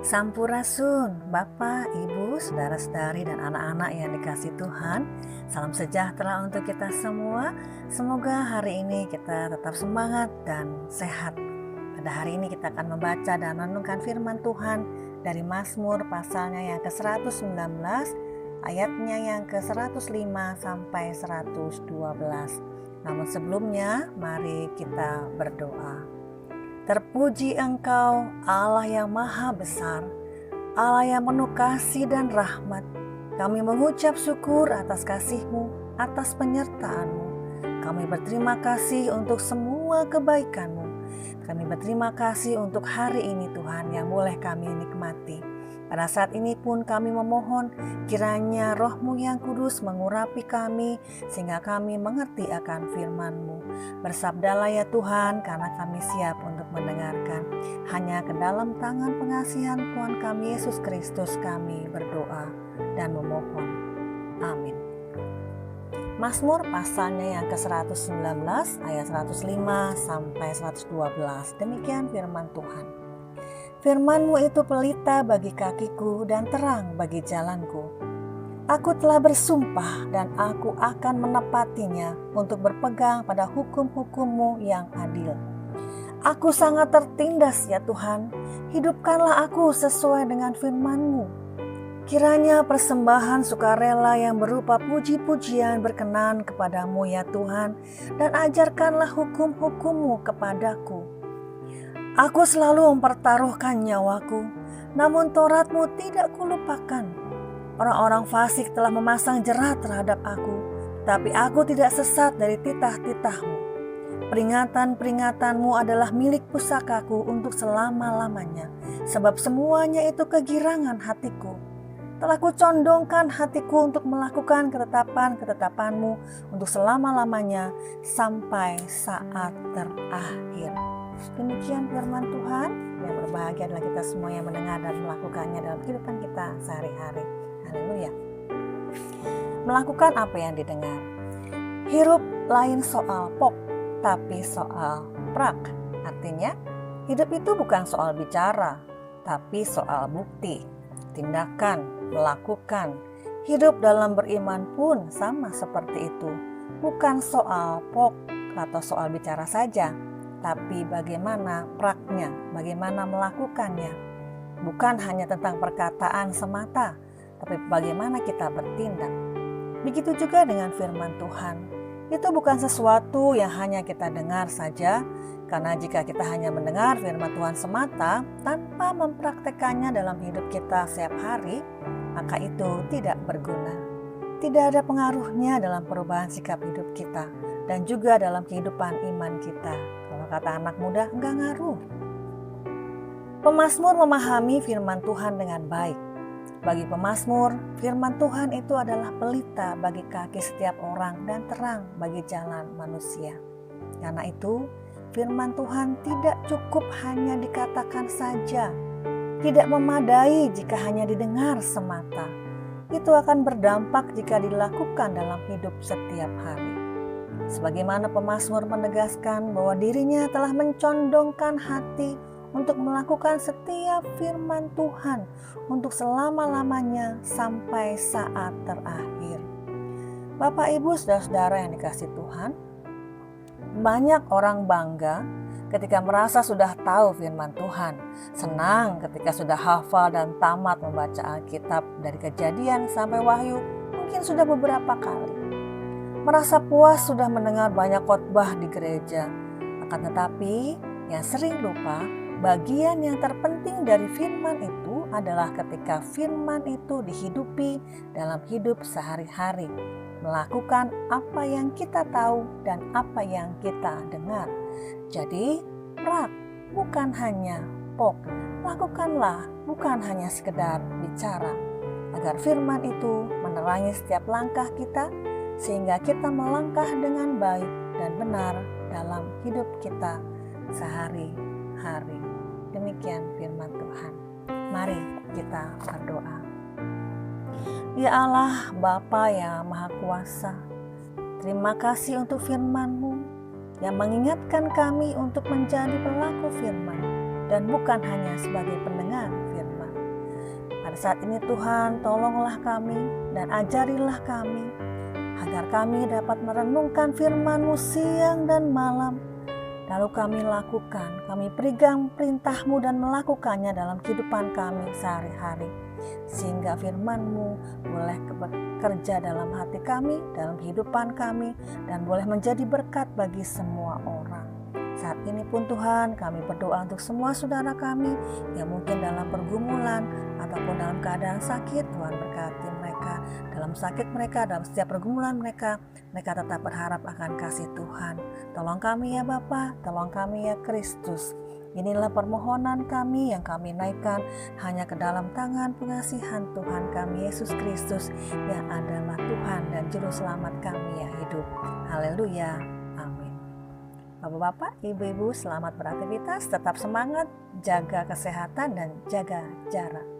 Sampurasun, Bapak, Ibu, saudara-saudari, dan anak-anak yang dikasih Tuhan. Salam sejahtera untuk kita semua. Semoga hari ini kita tetap semangat dan sehat. Pada hari ini kita akan membaca dan merenungkan firman Tuhan dari Mazmur pasalnya yang ke-119, ayatnya yang ke-105 sampai 112. Namun sebelumnya, mari kita berdoa. Terpuji Engkau, Allah yang maha besar, Allah yang penuh kasih dan rahmat. Kami mengucap syukur atas kasih-Mu, atas penyertaan-Mu. Kami berterima kasih untuk semua kebaikan-Mu. Kami berterima kasih untuk hari ini Tuhan yang boleh kami nikmati. Pada saat ini pun kami memohon kiranya Roh-Mu yang kudus mengurapi kami sehingga kami mengerti akan firman-Mu. Bersabdalah ya Tuhan, karena kami siap untuk mendengarkan. Hanya ke dalam tangan pengasihan Tuhan kami Yesus Kristus kami berdoa dan memohon. Amin. Mazmur pasalnya yang ke-119 ayat 105 sampai 112. Demikian firman Tuhan. Firman-Mu itu pelita bagi kakiku dan terang bagi jalanku. Aku telah bersumpah dan aku akan menepatinya untuk berpegang pada hukum-hukum-Mu yang adil. Aku sangat tertindas ya Tuhan, hidupkanlah aku sesuai dengan firman-Mu. Kiranya persembahan sukarela yang berupa puji-pujian berkenan kepadamu ya Tuhan, dan ajarkanlah hukum-hukum-Mu kepadaku. Aku selalu mempertaruhkan nyawaku, namun Taurat-Mu tidak kulupakan. Orang-orang fasik telah memasang jerat terhadap aku, tapi aku tidak sesat dari titah-titah-Mu. Peringatan-peringatan-Mu adalah milik pusakaku untuk selama-lamanya, sebab semuanya itu kegirangan hatiku. Telah kucondongkan hatiku untuk melakukan ketetapan-ketetapan-Mu untuk selama-lamanya sampai saat terakhir. Demikian firman Tuhan. Yang berbahagia adalah kita semua yang mendengar dan melakukannya dalam kehidupan kita sehari-hari. Haleluya. Melakukan apa yang didengar. Hirup lain soal pok, tapi soal prak. Artinya, hidup itu bukan soal bicara, tapi soal bukti, tindakan, melakukan. Hidup dalam beriman pun sama seperti itu. Bukan soal pok atau soal bicara saja, tapi bagaimana praknya, bagaimana melakukannya. Bukan hanya tentang perkataan semata, tapi bagaimana kita bertindak. Begitu juga dengan firman Tuhan. Itu bukan sesuatu yang hanya kita dengar saja, karena jika kita hanya mendengar firman Tuhan semata, tanpa mempraktekannya dalam hidup kita setiap hari, maka itu tidak berguna. Tidak ada pengaruhnya dalam perubahan sikap hidup kita, dan juga dalam kehidupan iman kita. Kalau kata anak muda, enggak ngaruh. Pemazmur memahami firman Tuhan dengan baik. Bagi pemazmur, firman Tuhan itu adalah pelita bagi kaki setiap orang dan terang bagi jalan manusia. Karena itu, firman Tuhan tidak cukup hanya dikatakan saja. Tidak memadai jika hanya didengar semata. Itu akan berdampak jika dilakukan dalam hidup setiap hari. Sebagaimana pemazmur menegaskan bahwa dirinya telah mencondongkan hati untuk melakukan setiap firman Tuhan untuk selama-lamanya sampai saat terakhir. Bapak, Ibu, saudara-saudara yang dikasih Tuhan, banyak orang bangga ketika merasa sudah tahu firman Tuhan, senang ketika sudah hafal dan tamat membaca Alkitab dari Kejadian sampai Wahyu, mungkin sudah beberapa kali. Merasa puas sudah mendengar banyak khotbah di gereja. Akan tetapi yang sering lupa, bagian yang terpenting dari firman itu adalah ketika firman itu dihidupi dalam hidup sehari-hari. Melakukan apa yang kita tahu dan apa yang kita dengar. Jadi, prak, bukan hanya pok. Lakukanlah, bukan hanya sekedar bicara. Agar firman itu menerangi setiap langkah kita, sehingga kita melangkah dengan baik dan benar dalam hidup kita sehari-hari. Demikian firman Tuhan. Mari kita berdoa. Ya Allah, Bapa yang Maha Kuasa, terima kasih untuk firman-Mu yang mengingatkan kami untuk menjadi pelaku firman dan bukan hanya sebagai pendengar firman. Pada saat ini Tuhan, tolonglah kami dan ajarilah kami agar kami dapat merenungkan firman-Mu siang dan malam. Lalu kami lakukan, kami pegang perintah-Mu dan melakukannya dalam kehidupan kami sehari-hari. Sehingga firman-Mu boleh bekerja dalam hati kami, dalam kehidupan kami, dan boleh menjadi berkat bagi semua orang. Saat ini pun Tuhan, kami berdoa untuk semua saudara kami yang mungkin dalam pergumulan ataupun dalam keadaan sakit. Tuhan berkati mereka dalam sakit mereka, dalam setiap pergumulan mereka tetap berharap akan kasih Tuhan. Tolong kami ya Bapa, tolong kami ya Kristus. Inilah permohonan kami yang kami naikkan hanya ke dalam tangan pengasihan Tuhan kami Yesus Kristus yang adalah Tuhan dan Juru Selamat kami yang hidup. Haleluya. Amin. Bapak-bapak, ibu-ibu, selamat beraktivitas, tetap semangat, jaga kesehatan dan jaga jarak.